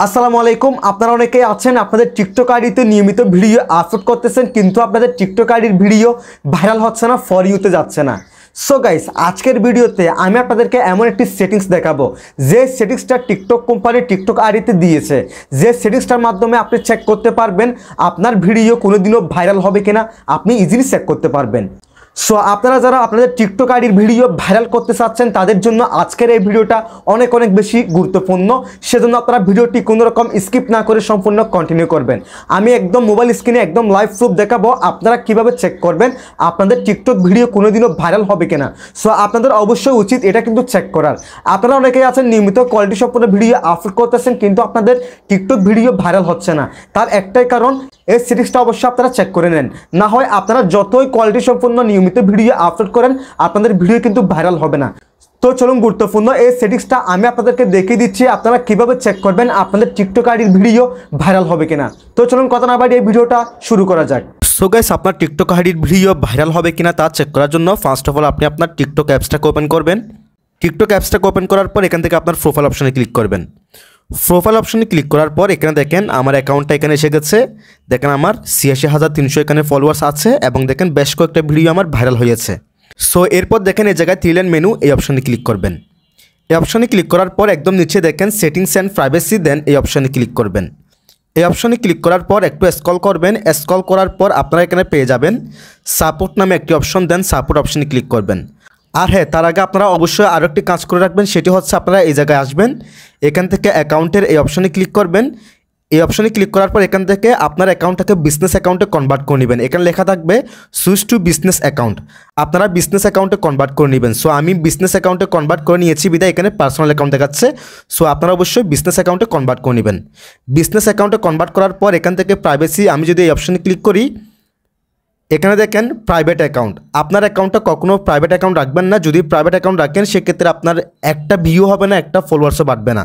আসসালামু আলাইকুম। আপনারা অনেকেই আছেন আপনাদের টিকটক আইডিতে নিয়মিত ভিডিও আপলোড করতেছেন, কিন্তু আপনাদের টিকটক আইডির ভিডিও ভাইরাল হচ্ছে না, ফর ইউতে যাচ্ছে না। সো গাইস, আজকের ভিডিওতে আমি আপনাদেরকে এমন একটি সেটিংস দেখাবো যে সেটিংসটা টিকটক কোম্পানি টিকটক আইডিতে দিয়েছে, যে সেটিংসটার মাধ্যমে আপনি চেক করতে পারবেন আপনার ভিডিও কোনোদিনও ভাইরাল হবে কিনা। আপনি ইজিলি চেক করতে পারবেন। সো আপনারা যারা আপনাদের টিকটক আইডির ভিডিও ভাইরাল করতে চাচ্ছেন তাদের জন্য আজকের এই ভিডিওটা অনেক বেশি গুরুত্বপূর্ণ। সেজন্য আপনারা ভিডিওটি কোনো রকম স্কিপ না করে সম্পূর্ণ কন্টিনিউ করবেন। আমি একদম মোবাইল স্ক্রিনে একদম লাইভ প্রুফ দেখাবো আপনারা কিভাবে চেক করবেন আপনাদের টিকটক ভিডিও কোনোদিনও ভাইরাল হবে কিনা। সো আপনাদের অবশ্যই উচিত এটা কিন্তু চেক করার। আপনারা অনেকেই আছেন নিয়মিত কোয়ালিটি সম্পন্ন ভিডিও আপলোড করতেছেন, কিন্তু আপনাদের টিকটক ভিডিও ভাইরাল হচ্ছে না। তার একটাই কারণ, এই সেটিংসটা অবশ্যই আপনারা চেক করে নেন, না হয় আপনারা যতই কোয়ালিটি সম্পন্ন নিয়মিত ভিডিও আপলোড করেন আপনাদের ভিডিও কিন্তু ভাইরাল হবে না। তো চলুন, গুরুত্বপূর্ণ এই সেটিংসটা আমি আপনাদেরকে দেখিয়ে দিচ্ছি আপনারা কিভাবে চেক করবেন আপনাদের টিকটক আইডির ভিডিও ভাইরাল হবে কিনা। তো চলুন কথা না বাড়িয়ে এই ভিডিওটা শুরু করা যাক। সো গাইস, আপনার টিকটক আইডির ভিডিও ভাইরাল হবে কিনা তা চেক করার জন্য ফার্স্ট অফ অল আপনি আপনার টিকটক অ্যাপসটাকে ওপেন করবেন। টিকটক অ্যাপসটাকে ওপেন করার পর এখান থেকে আপনার প্রোফাইল অপশনে ক্লিক করবেন। প্রোফাইল অপশনে ক্লিক করার পর এখানে দেখেন আমার অ্যাকাউন্টটা এখানে এসে গেছে। দেখেন আমার ৮৬,৩০০ এখানে ফলোয়ার্স আছে এবং দেখেন বেশ কয়েকটা ভিডিও আমার ভাইরাল হয়েছে। সো এরপর দেখেন এই জায়গায় 3 লাইন মেনু, এই অপশনে ক্লিক করবেন। এই অপশনে ক্লিক করার পর একদম নিচে দেখেন সেটিংস অ্যান্ড প্রাইভেসি, দেন এই অপশনে ক্লিক করবেন। এই অপশনে ক্লিক করার পর একটু স্ক্রল করবেন। স্ক্রল করার পর আপনারা এখানে পেয়ে যাবেন সাপোর্ট নামে একটি অপশন, দেন সাপোর্ট অপশনে ক্লিক করবেন। আর হ্যাঁ, তার আগে আপনারা অবশ্যই আরও একটি কাজ করে রাখবেন, সেটি হচ্ছে আপনারা এই জায়গায় আসবেন, এখান থেকে অ্যাকাউন্টের এই অপশনে ক্লিক করবেন। এই অপশনে ক্লিক করার পর এখান থেকে আপনার অ্যাকাউন্টটাকে বিজনেস অ্যাকাউন্টে কনভার্ট করে নেবেন। এখানে লেখা থাকবে সুইচ টু বিজনেস অ্যাকাউন্ট, আপনারা বিজনেস অ্যাকাউন্টে কনভার্ট করে নেবেন। সো আমি বিজনেস অ্যাকাউন্টে কনভার্ট করে নিয়েছি বিদায় এখানে পার্সোনাল অ্যাকাউন্ট দেখাচ্ছে। সো আপনারা অবশ্যই বিজনেস অ্যাকাউন্টে কনভার্ট করে নেবেন। বিজনেস অ্যাকাউন্টে কনভার্ট করার পর এখান থেকে প্রাইভেসি, আমি যদি এই অপশনে ক্লিক করি, এখানে দেখেন প্রাইভেট অ্যাকাউন্ট। আপনার অ্যাকাউন্টটা কখনো প্রাইভেট অ্যাকাউন্ট রাখবেন না। যদি প্রাইভেট অ্যাকাউন্ট রাখেন সেক্ষেত্রে আপনার একটা ভিউ হবে না, একটা ফলোয়ার্সও বাড়বে না।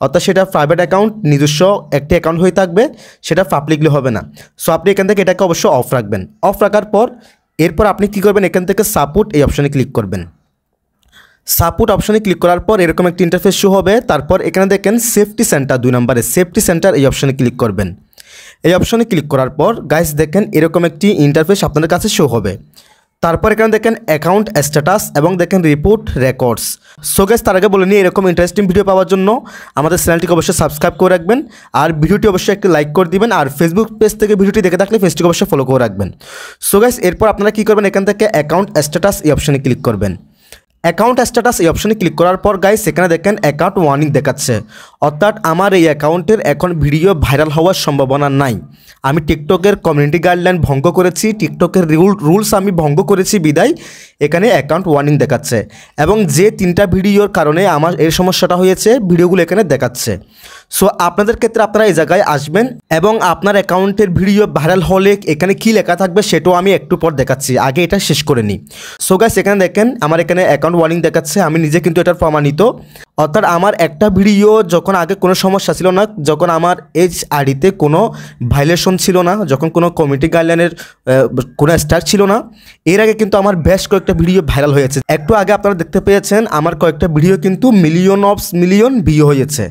অর্থাৎ সেটা প্রাইভেট অ্যাকাউন্ট, নিজস্ব একটি অ্যাকাউন্ট হয়ে থাকবে, সেটা পাবলিকলি হবে না। সো আপনি এখান থেকে এটাকে অবশ্যই অফ রাখবেন। অফ রাখার পর এরপর আপনি কী করবেন, এখান থেকে সাপোর্ট এই অপশনে ক্লিক করবেন। সাপোর্ট অপশনে ক্লিক করার পর এরকম একটি ইন্টারফেস শো হবে। তারপর এখানে দেখেন সেফটি সেন্টার, 2 নম্বরে সেফটি সেন্টার, এই অপশনে ক্লিক করবেন। এই অপশনে ক্লিক করার পর গাইস দেখেন এরকম একটি ইন্টারফেস আপনাদের কাছে শো হবে। তারপর এখানে দেখেন অ্যাকাউন্ট স্ট্যাটাস এবং দেখেন রিপোর্ট রেকর্ডস। সো গাইস, তার আগে বলে নিই, এরকম ইন্টারেস্টিং ভিডিও পাওয়ার জন্য আমাদের চ্যানেলটিকে অবশ্যই সাবস্ক্রাইব করে রাখবেন, আর ভিডিওটি অবশ্যই একটি লাইক করে দিবেন, আর ফেসবুক পেজ থেকে ভিডিওটি দেখে থাকলে পেজটিকে অবশ্যই ফলো করে রাখবেন। সো গাইস, এরপর আপনারা কী করবেন, এখান থেকে অ্যাকাউন্ট স্ট্যাটাস এই অপশনে ক্লিক করবেন। অ্যাকাউন্ট স্ট্যাটাস এই অপশনে ক্লিক করার পর গাইস এখানে দেখেন অ্যাকাউন্ট ওয়ার্নিং দেখাচ্ছে, অর্থাৎ আমার এই অ্যাকাউন্টের এখন ভিডিও ভাইরাল হওয়ার সম্ভাবনা নাই। আমি টিকটকের কমিউনিটি গাইডলাইন ভঙ্গ করেছি, টিকটকের রুলস আমি ভঙ্গ করেছি বিদায় এখানে অ্যাকাউন্ট ওয়ার্নিং দেখাচ্ছে। এবং যে 3টা ভিডিওর কারণে আমার এই সমস্যাটা হয়েছে ভিডিওগুলো এখানে দেখাচ্ছে। সো আপনাদের ক্ষেত্রে আপনারা এই জায়গায় আসবেন এবং আপনার অ্যাকাউন্টের ভিডিও ভাইরাল হলে এখানে কী লেখা থাকবে সেটাও আমি একটু পর দেখাচ্ছি, আগে এটা শেষ করে নিই। সো গাইস, এখানে দেখেন আমার এখানে অ্যাকাউন্ট ওয়ার্নিং দেখাচ্ছে, আমি নিজে কিন্তু এটার প্রমাণিত। অর্থাৎ আমার একটা ভিডিও যখন আগে কোনো সমস্যা ছিল না, যখন আমার এই আইডিতে কোনো ভাইলেশন ছিল না, যখন কোনো কমিউনিটি গাইডলাইনের কোনো স্ট্রাইক ছিল না, এর আগে কিন্তু আমার বেশ কয়েকটা ভিডিও ভাইরাল হয়েছে। একটু আগে আপনারা দেখতে পেয়েছেন আমার কয়েকটা ভিডিও কিন্তু মিলিয়ন ভিউ হয়েছে।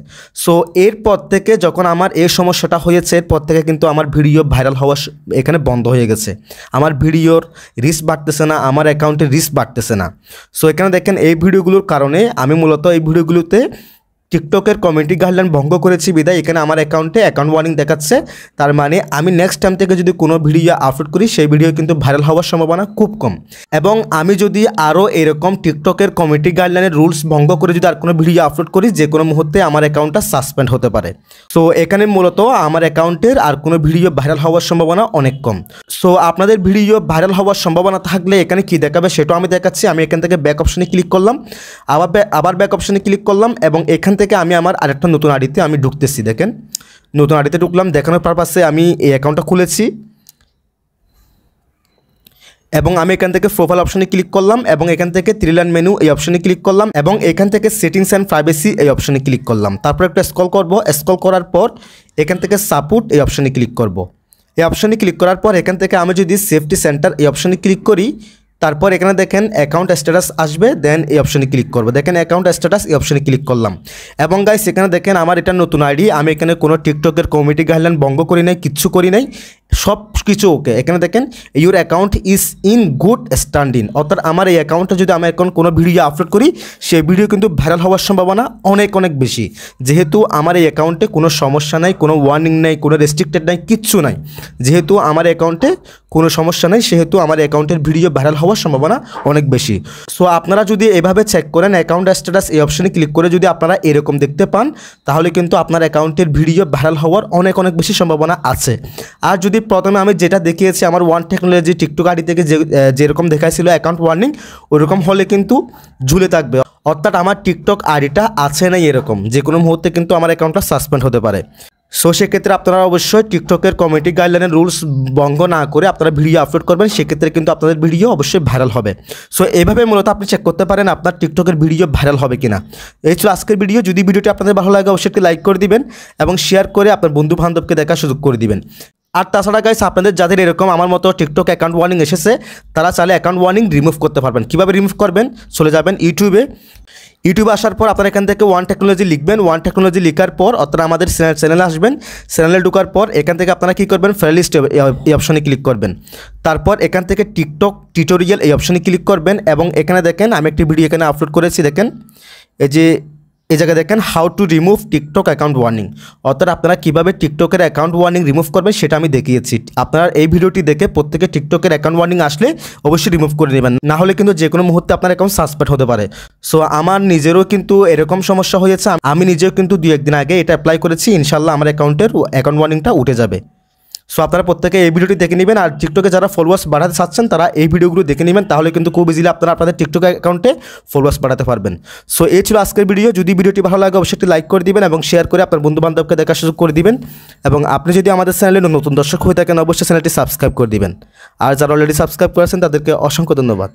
সো এরপর থেকে যখন আমার এই সমস্যাটা হয়েছে এরপর থেকে কিন্তু আমার ভিডিও ভাইরাল হওয়া এখানে বন্ধ হয়ে গেছে। আমার ভিডিওর রিচ বাড়তেছে না, আমার অ্যাকাউন্টের রিচ বাড়তেছে না। সো এখানে দেখেন এই ভিডিওগুলোর কারণে আমি মূলত এই ভিডিওগুলোতে টিকটকের কমিউনিটি গাইডলাইন ভঙ্গ করেছি বিদায় এখানে আমার অ্যাকাউন্টে অ্যাকাউন্ট ওয়ার্নিং দেখাচ্ছে। তার মানে আমি নেক্সট টাইম থেকে যদি কোনো ভিডিও আপলোড করি সেই ভিডিও কিন্তু ভাইরাল হওয়ার সম্ভাবনা খুব কম। এবং আমি যদি আরও এরকম টিকটকের কমিউনিটি গাইডলাইনের রুলস ভঙ্গ করে যদি আর কোনো ভিডিও আপলোড করি যে কোনো মুহূর্তে আমার অ্যাকাউন্টটা সাসপেন্ড হতে পারে। সো এখানে মূলত আমার অ্যাকাউন্টের আর কোনো ভিডিও ভাইরাল হওয়ার সম্ভাবনা অনেক কম। সো আপনাদের ভিডিও ভাইরাল হওয়ার সম্ভাবনা থাকলে এখানে কী দেখাবে সেটাও আমি দেখাচ্ছি। আমি এখান থেকে ব্যাক অপশনে ক্লিক করলাম, আবার ব্যাক অপশনে ক্লিক করলাম এবং এখান থেকে আমি আমার আরেকটা নতুন আইডিতে আমি ঢুকতেছি। দেখেন নতুন আইডিতে ঢুকলাম, দেখানোর পারপাসে আমি এই অ্যাকাউন্টটা খুলেছি এবং আমি এখান থেকে প্রোফাইল অপশনে ক্লিক করলাম এবং এখান থেকে 3 লাইন মেনু এই অপশনে ক্লিক করলাম এবং এখান থেকে সেটিংস অ্যান্ড প্রাইভেসি এই অপশনে ক্লিক করলাম। তারপর একটা স্ক্রল করব, স্ক্রল করার পর এখান থেকে সাপোর্ট এই অপশনে ক্লিক করব। এই অপশনে ক্লিক করার পর এখান থেকে আমি যদি সেফটি সেন্টার এই অপশনে ক্লিক করি তারপর এখানে দেখেন অ্যাকাউন্ট স্ট্যাটাস আসবে, দেন এই অপশনে ক্লিক করবো। দেখেন অ্যাকাউন্ট স্ট্যাটাস, এই অপশনে ক্লিক করলাম। এবং গাইস এখানে দেখেন আমার এটা নতুন আইডি, আমি এখানে কোনো টিকটকের কমিউনিটি গাইডলাইন ভঙ্গ করি নাই, কিচ্ছু করি নাই, সব কিছু ওকে। এখানে দেখেন your account is in good standing, অর্থাৎ আমার এই অ্যাকাউন্টে যদি আমি এখন কোনো ভিডিও আপলোড করি সেই ভিডিও কিন্তু ভাইরাল হওয়ার সম্ভাবনা অনেক অনেক বেশি, যেহেতু আমার এই অ্যাকাউন্টে কোনো সমস্যা নাই, কোনো ওয়ার্নিং নাই, কোনো রেস্ট্রিক্টেড নাই, কিচ্ছু নাই। যেহেতু আমার অ্যাকাউন্টে কোনো সমস্যা নেই সেহেতু আমার অ্যাকাউন্টের ভিডিও ভাইরাল হওয়ার সম্ভাবনা অনেক বেশি। সো আপনারা যদি এভাবে চেক করেন অ্যাকাউন্ট স্ট্যাটাস এই অপশনে ক্লিক করে যদি আপনারা এরকম দেখতে পান তাহলে কিন্তু আপনার অ্যাকাউন্টের ভিডিও ভাইরাল হওয়ার অনেক অনেক বেশি সম্ভাবনা আছে। আর যদি প্রথমে আমি যেটা দেখিয়েছি আমার ওয়ান টেকনোলজি টিকটক আইডি থেকে যেরকম দেখাইছিল অ্যাকাউন্ট ওয়ার্নিং, ওরকম হলে কিন্তু ঝুলে থাকবে, অর্থাৎ আমার টিকটক আইডিটা আছে নাই এরকম, যে কোনো মুহূর্তে কিন্তু আমার অ্যাকাউন্টটা সাসপেন্ড হতে পারে। সো সেক্ষেত্রে আপনারা অবশ্যই টিকটকের কমিউনিটি গাইডলাইনের রুলস ভঙ্গ না করে আপনারা ভিডিও আপলোড করবেন, সেক্ষেত্রে কিন্তু আপনাদের ভিডিও অবশ্যই ভাইরাল হবে। সো এইভাবে মূলত আপনি চেক করতে পারেন আপনার টিকটকের ভিডিও ভাইরাল হবে কিনা। এই ছিল আজকের ভিডিও। যদি ভিডিওটি আপনাদের ভালো লাগে অবশ্যই একটি লাইক করে দিবেন এবং শেয়ার করে আপনার বন্ধু বান্ধবকে দেখার সুযোগ করে দিবেন। আর তাছাড়া গাইস আপনাদের যাদের এরকম আমার মতো টিকটক অ্যাকাউন্ট ওয়ার্নিং এসেছে তারা চাইলে অ্যাকাউন্ট ওয়ার্নিং রিমুভ করতে পারবেন। কীভাবে রিমুভ করবেন, চলে যাবেন ইউটিউবে আসার পর আপনারা এখান থেকে ওয়ান টেকনোলজি লিখবেন। ওয়ান টেকনোলজি লেখার পর আপনারা আমাদের চ্যানেলে আসবেন। চ্যানেলে ঢোকার পর এখান থেকে আপনারা কী করবেন, প্লেলিস্ট এই অপশনে ক্লিক করবেন। তারপর এখান থেকে টিকটক টিউটোরিয়াল এই অপশনে ক্লিক করবেন এবং এখানে দেখেন আমি একটি ভিডিও এখানে আপলোড করেছি। দেখেন এই জায়গায় দেখেন how to remove TikTok account warning, অর্থাৎ আপনারা কীভাবে টিকটকের অ্যাকাউন্ট ওয়ার্নিং রিমুভ করবেন সেটা আমি দেখিয়েছি। আপনারা এই ভিডিওটি দেখে প্রত্যেকে টিকটকের অ্যাকাউন্ট ওয়ার্নিং আসলে অবশ্যই রিমুভ করে নেবেন, না হলে কিন্তু যে কোনো মুহূর্তে আপনার অ্যাকাউন্ট সাসপেন্ড হতে পারে। সো আমার নিজেরও কিন্তু এরকম সমস্যা হয়েছে, আমি নিজেও কিন্তু 2-1 দিন আগে এটা অ্যাপ্লাই করেছি, ইনশাল্লাহ আমার অ্যাকাউন্ট ওয়ার্নিংটা উঠে যাবে। সো আপনারা প্রত্যেকে এই ভিডিওটি দেখে নেবেন। আর টিকটকে যারা ফলোয়ার্স বাড়াতে চাচ্ছেন তারা এই ভিডিওগুলো দেখে নেবেন, তাহলে কিন্তু খুব ইজিলি আপনারা আপনাদের টিকটক অ্যাকাউন্টে ফলোয়ার্স বাড়াতে পারবেন। সো এই ছিল আজকের ভিডিও। যদি ভিডিওটি ভালো লাগে অবশ্যই একটি লাইক করে দিবেন এবং শেয়ার করে আপনার বন্ধু বান্ধবকে দেখার সুযোগ করে দিবেন। এবং আপনি যদি আমাদের চ্যানেলে নতুন দর্শক হয়ে থাকেন অবশ্যই চ্যানেলটি সাবস্ক্রাইব করে দিবেন। আর যারা অলরেডি সাবস্ক্রাইব করেছেন তাদেরকে অসংখ্য ধন্যবাদ।